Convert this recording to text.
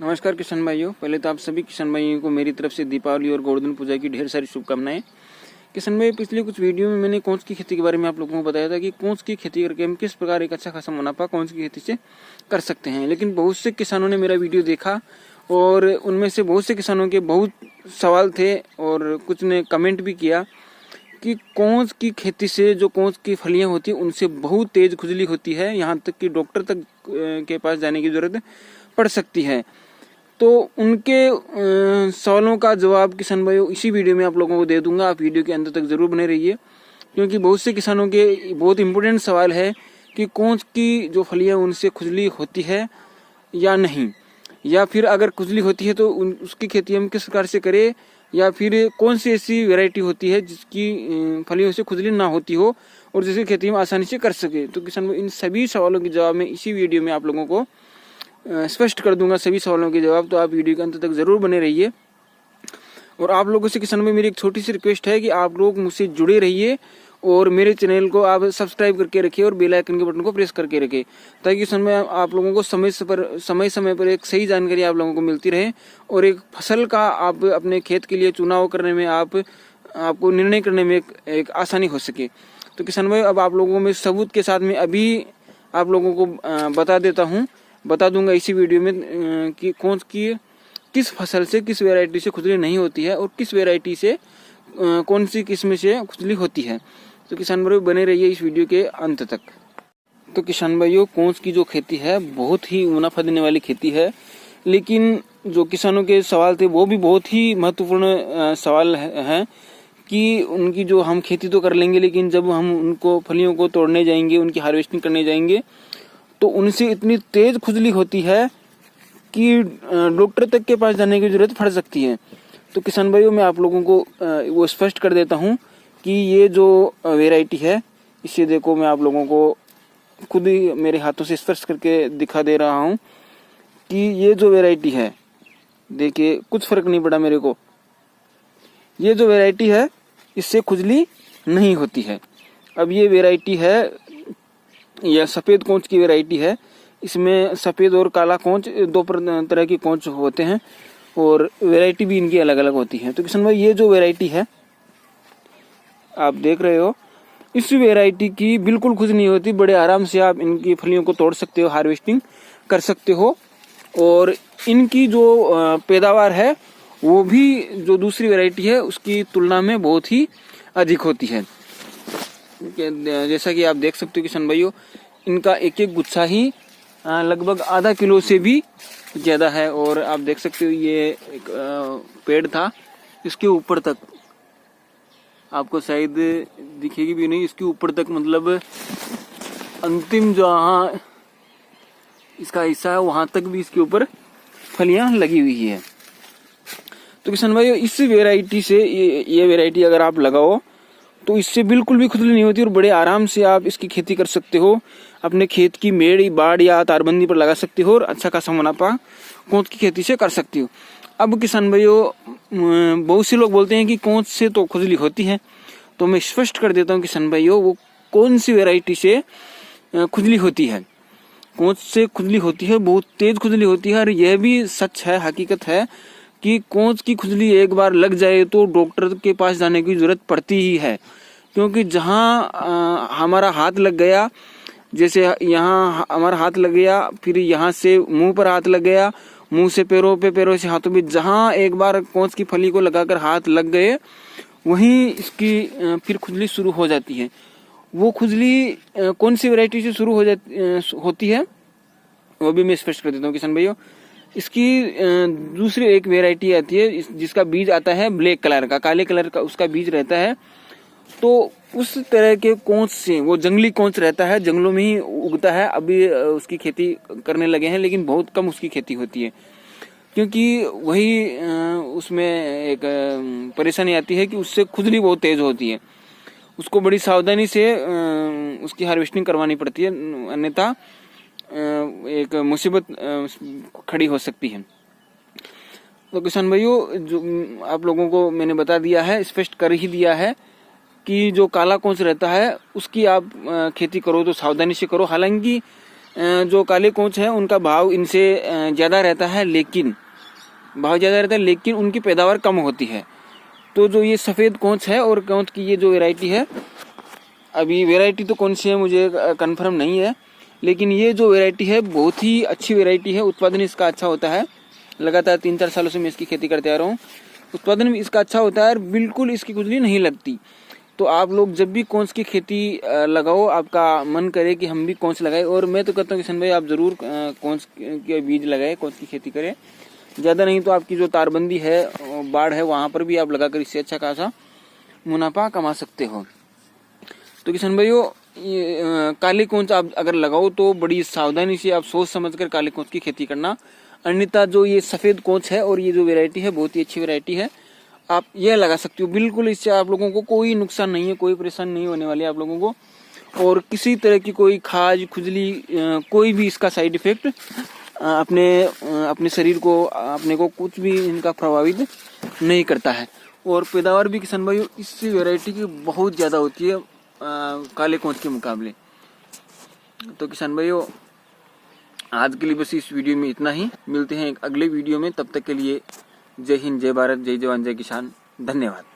नमस्कार किसान भाइयों। पहले तो आप सभी किसान भाइयों को मेरी तरफ से दीपावली और गोवर्धन पूजा की ढेर सारी शुभकामनाएं। किसान भाई, पिछले कुछ वीडियो में मैंने कोंच की खेती के बारे में आप लोगों को बताया था कि कोंच की खेती करके हम किस प्रकार एक अच्छा खासा मुनाफा कोंच की खेती से कर सकते हैं। लेकिन बहुत से किसानों ने मेरा वीडियो देखा और उनमें से बहुत से किसानों के बहुत सवाल थे और कुछ ने कमेंट भी किया कि कोंच की खेती से जो कोंच की फलियां होती है उनसे बहुत तेज खुजली होती है, यहाँ तक कि डॉक्टर तक के पास जाने की जरूरत पड़ सकती है। तो उनके सवालों का जवाब किसान भाइयों इसी वीडियो में आप लोगों को दे दूंगा। आप वीडियो के अंत तक जरूर बने रहिए, क्योंकि बहुत से किसानों के बहुत इंपॉर्टेंट सवाल है कि कोंच की जो फलियां उनसे खुजली होती है या नहीं, या फिर अगर खुजली होती है तो उसकी खेती हम किस प्रकार से करें, या फिर कौन सी ऐसी वैरायटी होती है जिसकी फलियों से खुजली ना होती हो और जिसकी खेती हम आसानी से कर सके। तो किसान इन सभी सवालों के जवाब में इसी वीडियो में आप लोगों को स्पष्ट कर दूंगा सभी सवालों के जवाब। तो आप वीडियो के अंत तक जरूर बने रहिए। और आप लोगों से किसान में मेरी एक छोटी सी रिक्वेस्ट है कि आप लोग मुझसे जुड़े रहिए और मेरे चैनल को आप सब्सक्राइब करके रखिए और बेल आइकन के बटन को प्रेस करके रखिए, ताकि किसान में आप लोगों को समय पर एक सही जानकारी आप लोगों को मिलती रहे और एक फसल का आप अपने खेत के लिए चुनाव करने में आपको निर्णय करने में एक आसानी हो सके। तो किसान भाई, अब आप लोगों में सबूत के साथ में अभी आप लोगों को बता दूंगा इसी वीडियो में कि कोंच की किस फसल से किस वैरायटी से खुजली नहीं होती है और किस वैरायटी से कौन सी किस्म से खुजली होती है। तो किसान भाइयों बने रहिए इस वीडियो के अंत तक। तो किसान भाइयों, कोंच की जो खेती है बहुत ही मुनाफा देने वाली खेती है, लेकिन जो किसानों के सवाल थे वो भी बहुत ही महत्वपूर्ण सवाल हैं कि उनकी जो हम खेती तो कर लेंगे, लेकिन जब हम उनको फलियों को तोड़ने जाएंगे, उनकी हार्वेस्टिंग करने जाएंगे तो उनसे इतनी तेज खुजली होती है कि डॉक्टर तक के पास जाने की जरूरत पड़ सकती है। तो किसान भाइयों, मैं आप लोगों को वो स्पष्ट कर देता हूँ कि ये जो वैरायटी है, इसे देखो, मैं आप लोगों को खुद ही मेरे हाथों से स्पर्श करके दिखा दे रहा हूँ कि ये जो वैरायटी है, देखिए कुछ फर्क नहीं पड़ा मेरे को। ये जो वैरायटी है इससे खुजली नहीं होती है। अब ये वैरायटी है, यह सफ़ेद कोंच की वैरायटी है। इसमें सफ़ेद और काला कोंच दो तरह की कोंच होते हैं और वैरायटी भी इनकी अलग अलग होती है। तो किसान भाई, ये जो वैरायटी है आप देख रहे हो, इस वैरायटी की बिल्कुल खुजली नहीं होती। बड़े आराम से आप इनकी फलियों को तोड़ सकते हो, हार्वेस्टिंग कर सकते हो और इनकी जो पैदावार है वो भी जो दूसरी वैरायटी है उसकी तुलना में बहुत ही अधिक होती है। जैसा कि आप देख सकते हो किसान भाइयों, इनका एक एक गुच्छा ही लगभग आधा किलो से भी ज़्यादा है। और आप देख सकते हो ये एक पेड़ था, इसके ऊपर तक आपको शायद दिखेगी भी नहीं, इसके ऊपर तक मतलब अंतिम जहाँ इसका हिस्सा है वहाँ तक भी इसके ऊपर फलियां लगी हुई है। तो किसान भाइयों, इस वैरायटी से ये वैरायटी अगर आप लगाओ तो इससे बिल्कुल भी खुजली नहीं होती और बड़े आराम से आप इसकी खेती कर सकते हो। अपने खेत की मेड़, बाड़ या तारबंदी पर लगा सकते हो और अच्छा खासा मुनाफा कोंच की खेती से कर सकते हो। अब किसान भाइयों, बहुत से लोग बोलते हैं कि कोंच से तो खुजली होती है, तो मैं स्पष्ट कर देता हूँ किसान भाइयों, वो कौन सी वैरायटी से खुजली होती है। कोंच से खुजली होती है, बहुत तेज खुजली होती है। और यह भी सच है, हकीकत है कि कोंच की खुजली एक बार लग जाए तो डॉक्टर के पास जाने की जरूरत पड़ती ही है, क्योंकि जहाँ हमारा हाथ लग गया, जैसे यहाँ हमारा हाथ लग गया, फिर यहाँ से मुंह पर हाथ लग गया, मुंह से पैरों पे, पैरों से हाथों पे, जहाँ एक बार कोंच की फली को लगाकर हाथ लग गए वहीं इसकी फिर खुजली शुरू हो जाती है। वो खुजली कौन सी वैरायटी से शुरू होती है वो भी मैं स्पष्ट कर देता हूँ किसान भाइयों। इसकी दूसरी एक वैरायटी आती है जिसका बीज आता है ब्लैक कलर का, काले कलर का उसका बीज रहता है। तो उस तरह के कोंच से, वो जंगली कोंच रहता है, जंगलों में ही उगता है। अभी उसकी खेती करने लगे हैं, लेकिन बहुत कम उसकी खेती होती है, क्योंकि वही उसमें एक परेशानी आती है कि उससे खुजली बहुत तेज होती है। उसको बड़ी सावधानी से उसकी हार्वेस्टिंग करवानी पड़ती है, अन्यथा एक मुसीबत खड़ी हो सकती है। तो किसान भाइयों, जो आप लोगों को मैंने बता दिया है, स्पष्ट कर ही दिया है कि जो काला कोंच रहता है उसकी आप खेती करो तो सावधानी से करो। हालांकि जो काले कोंच है उनका भाव इनसे ज़्यादा रहता है, लेकिन उनकी पैदावार कम होती है। तो जो ये सफ़ेद कोंच है और कोंच की ये जो वैरायटी है, अभी वैरायटी तो कौन सी है मुझे कंफर्म नहीं है, लेकिन ये जो वैरायटी है बहुत ही अच्छी वैरायटी है। उत्पादन इसका अच्छा होता है। लगातार 3-4 सालों से मैं इसकी खेती करते आ रहा हूँ। उत्पादन भी इसका अच्छा होता है और बिल्कुल इसकी खुजली नहीं लगती। तो आप लोग जब भी कौन की खेती लगाओ, आपका मन करे कि हम भी कौन से लगाए, और मैं तो कहता हूँ किशन भाई आप ज़रूर कौन के बीज लगाए, कौन की खेती करें। ज़्यादा नहीं तो आपकी जो तारबंदी है, बाढ़ है, वहाँ पर भी आप लगाकर इससे अच्छा खासा मुनाफा कमा सकते हो। तो किशन भाइयों, ये काली कोंच आप अगर लगाओ तो बड़ी सावधानी से आप सोच समझ कर काली कोंच की खेती करना। अन्यथा जो ये सफ़ेद कोंच है और ये जो वैरायटी है बहुत ही अच्छी वैरायटी है, आप यह लगा सकते हो। बिल्कुल इससे आप लोगों को कोई नुकसान नहीं है, कोई परेशानी नहीं होने वाली है आप लोगों को, और किसी तरह की कोई खाज खुजली कोई भी इसका साइड इफेक्ट अपने शरीर को, अपने को कुछ भी इनका प्रभावित नहीं करता है। और पैदावार भी किसान भाई इस वैरायटी की बहुत ज़्यादा होती है काले कोंच के मुकाबले। तो किसान भाइयों, आज के लिए बस इस वीडियो में इतना ही। मिलते हैं एक अगले वीडियो में, तब तक के लिए जय हिंद, जय भारत, जय जवान, जय किसान। धन्यवाद।